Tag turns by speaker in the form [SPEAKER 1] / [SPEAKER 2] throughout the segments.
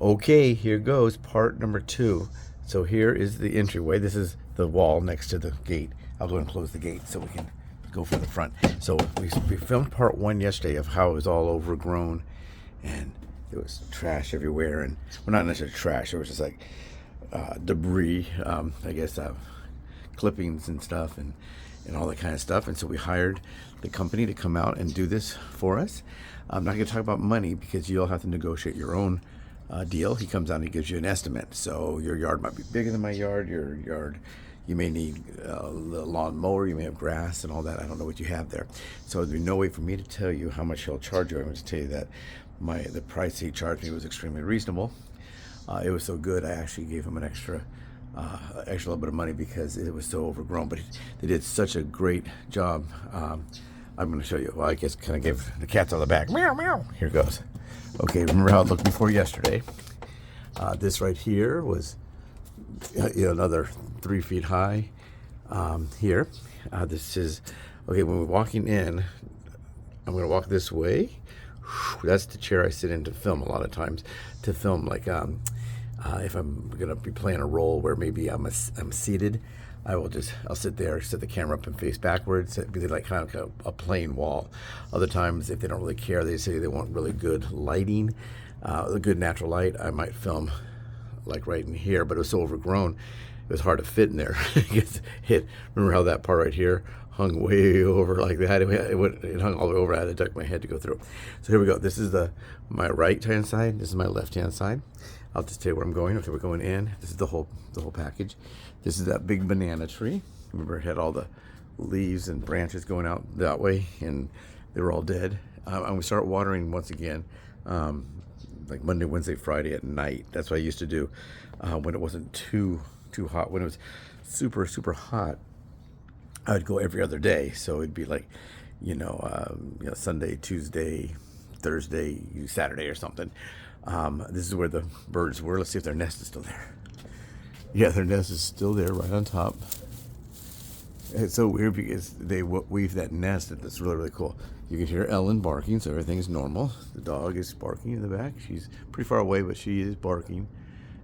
[SPEAKER 1] Okay, here goes part number 2. So here is the entryway. This is the wall next to the gate. I'll go and close the gate so we can go from the front. So we filmed part 1 yesterday of how it was all overgrown and there was trash everywhere. And well, not necessarily trash, it was just like debris, I guess clippings and stuff and all that kind of stuff. And so we hired the company to come out and do this for us. I'm not going to talk about money because you'll have to negotiate your own deal. He comes out and he gives you an estimate. So your yard might be bigger than my yard. Your yard, you may need a lawn mower, you may have grass and all that. I don't know what you have there. So there's no way for me to tell you how much he'll charge you. I'm going to tell you that the price he charged me was extremely reasonable. It was so good, I actually gave him an extra little bit of money because it was so overgrown. But they did such a great job. I'm going to show you. Well, I guess kind of give the cats on the back. Meow, meow. Here goes. Okay, remember how it looked before yesterday? This right here was another 3 feet high. Here, this is okay. When we're walking in, I'm going to walk this way. That's the chair I sit in to film a lot of times. To film like if I'm going to be playing a role where maybe I'm seated, I'll sit there, set the camera up and face backwards. It'd be like kind of a plain wall. Other times, if they don't really care, they say they want really good lighting, a good natural light. I might film like right in here, but it was so overgrown, it was hard to fit in there. Remember how that part right here hung way over like that? It hung all the way over. I had to duck my head to go through. So here we go. This is my right hand side. This is my left hand side. I'll just tell you where I'm going. Okay, we're going in. This is the whole package. This is that big banana tree. Remember, it had all the leaves and branches going out that way, and they were all dead. I'm going to start watering once again, like Monday, Wednesday, Friday at night. That's what I used to do when it wasn't too hot. When it was super, super hot, I would go every other day. So it'd be like, Sunday, Tuesday, Thursday, Saturday or something. This is where the birds were. Let's see if their nest is still there. Yeah, their nest is still there right on top. It's so weird because they weave that nest, and it's really, really cool. You can hear Ellen barking, so everything is normal. The dog is barking in the back. She's pretty far away, but she is barking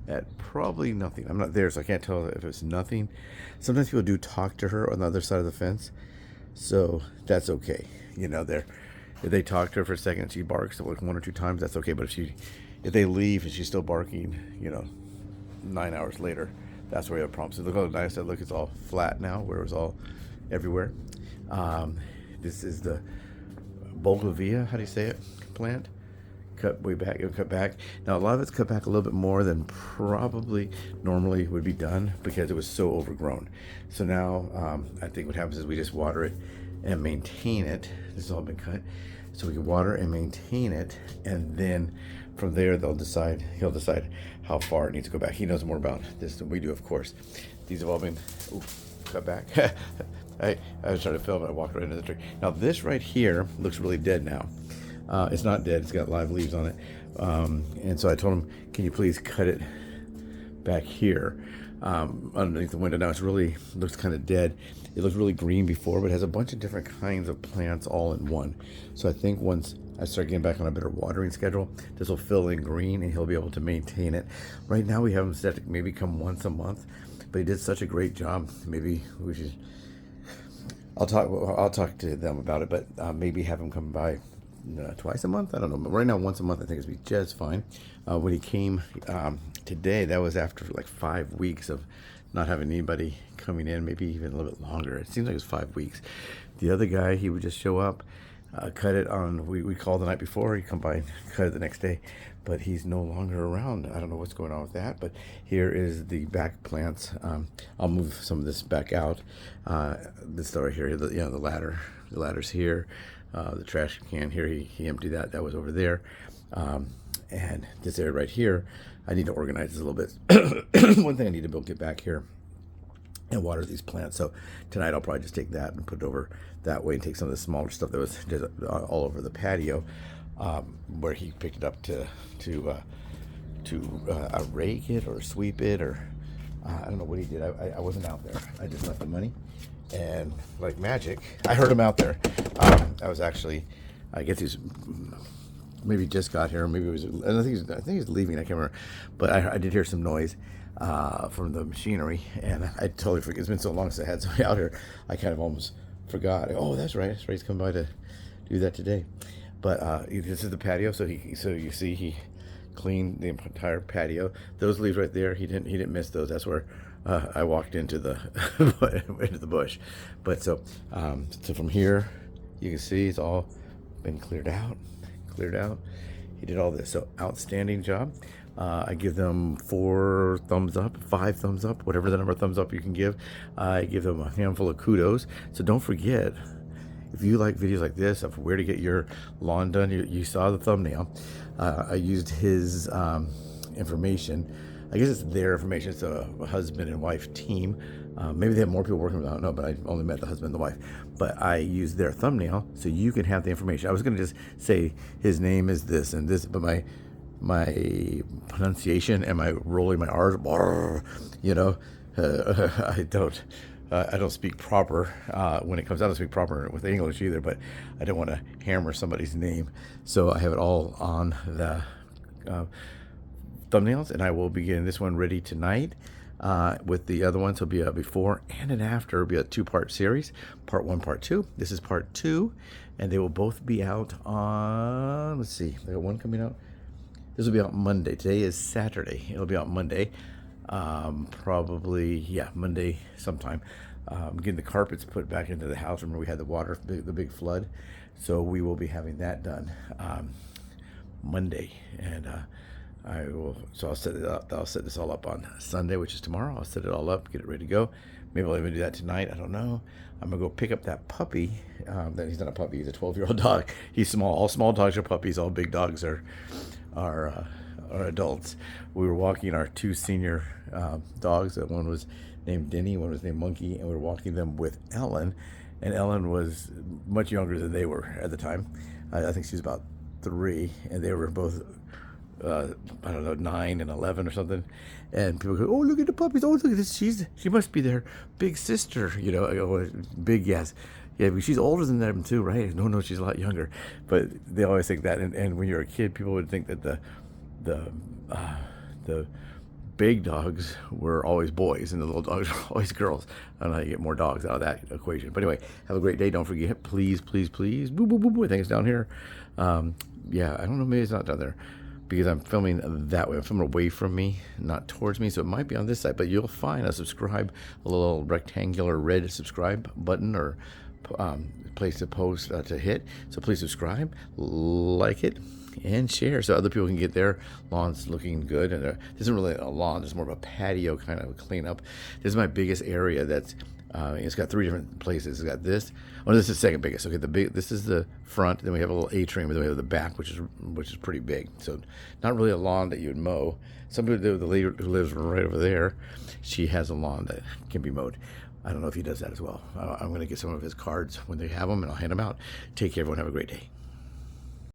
[SPEAKER 1] at probably nothing. I'm not there, so I can't tell if it's nothing. Sometimes people do talk to her on the other side of the fence, so that's okay. If they talk to her for a second and she barks like 1 or 2 times, that's okay. But if they leave and she's still barking, 9 hours later, that's where you have problems. So look how nice that look. It's all flat now, where it was all everywhere. This is the Bulgavia, how do you say it, plant. Cut way back. It would cut back. Now a lot of it's cut back a little bit more than probably normally would be done because it was so overgrown. So now I think what happens is we just water it and maintain it. This has all been cut, so we can water and maintain it, and then from there he'll decide how far it needs to go back. He knows more about this than we do, of course. These have all been cut back. I was trying to film it. I walked right into the tree. Now this right here looks really dead now. It's not dead. It's got live leaves on it. And so I told him, can you please cut it back here underneath the window. Now it looks kind of dead. It looked really green before, but it has a bunch of different kinds of plants all in one. So I think once I start getting back on a better watering schedule, this will fill in green and he'll be able to maintain it. Right now we have him set to maybe come once a month, but he did such a great job. Maybe we should, I'll talk to them about it, but maybe have him come by twice a month. I don't know. But right now, once a month, I think it'd be just fine. When he came today, that was after like 5 weeks of not having anybody coming in, maybe even a little bit longer. It seems like it was 5 weeks. The other guy, he would just show up, cut it on, we called the night before, he'd come by and cut it the next day, but he's no longer around. I don't know what's going on with that, but here is the back plants. I'll move some of this back out. This right here, the ladder's here. The trash can here, he emptied that was over there. And this area right here, I need to organize this a little bit. One thing I need to get back here and water these plants. So tonight I'll probably just take that and put it over that way and take some of the smaller stuff that was just all over the patio, where he picked it up to rake it or sweep it, or I don't know what he did. I wasn't out there. I just left the money, and like magic, I heard him out there. I was actually, I get these maybe just got here, or maybe it was. I think he's leaving. I can't remember, but I did hear some noise from the machinery, and I totally forget. It's been so long since I had somebody out here. I kind of almost forgot. Oh, that's right. That's right. He's coming by to do that today. But this is the patio. So you see he cleaned the entire patio. Those leaves right there, he didn't miss those. That's where I walked into the into the bush. But so from here, you can see it's all been cleared out. He did all this. So outstanding job. I give them 4 thumbs up, 5 thumbs up, whatever the number of thumbs up you can give. I give them a handful of kudos. So don't forget, if you like videos like this of where to get your lawn done, you saw the thumbnail. I used his information. I guess it's their information. It's a husband and wife team. Maybe they have more people working with it, I don't know, but I only met the husband and the wife. But I used their thumbnail so you can have the information. I was going to just say his name is this and this, but my pronunciation and my rolling my R's, I don't speak proper when it comes out. I don't speak proper with English either, but I don't want to hammer somebody's name. So I have it all on the thumbnails, and I will begin this one ready tonight. With the other ones, it'll be a before and an after. It'll be a 2-part series, part 1, part 2. This is part 2, and they will both be out on, let's see, I got one coming out. This will be out Monday. Today is Saturday. It'll be out Monday. Probably, Monday sometime. Getting the carpets put back into the house. Remember, we had the big flood. So we will be having that done Monday. And I'll set it up. I'll set this all up on Sunday, which is tomorrow. I'll set it all up, get it ready to go. Maybe I'll even do that tonight. I don't know. I'm going to go pick up that puppy. He's not a puppy. He's a 12-year-old dog. He's small. All small dogs are puppies. All big dogs are adults. We were walking our 2 senior dogs. One was named Denny, one was named Monkey, and we were walking them with Ellen. And Ellen was much younger than they were at the time. I think she was about 3, and they were both, 9 and 11 or something. And people go, "Oh, look at the puppies! Oh, look at this! She must be their big sister." Big, yes. Yeah, but she's older than them too, right? No, she's a lot younger. But they always think that, and when you're a kid, people would think that the big dogs were always boys and the little dogs were always girls. I don't know how you get more dogs out of that equation. But anyway, have a great day. Don't forget, please, boo, boo, boo, boo. I think it's down here. I don't know, maybe it's not down there, because I'm filming that way. I'm filming away from me, not towards me, so it might be on this side. But you'll find a little rectangular red subscribe button or place to post to hit. So please subscribe, like it, and share so other people can get their lawns looking good. And this isn't really a lawn, it's more of a patio kind of cleanup. This is my biggest area. That's it's got 3 different places. It's got this. Oh, this is the second biggest. Okay, this is the front. Then we have a little atrium, and then we have the back, which is pretty big. So not really a lawn that you would mow. Some people do. The lady who lives right over there, she has a lawn that can be mowed. I don't know if he does that as well. I'm going to get some of his cards when they have them, and I'll hand them out. Take care, everyone. Have a great day.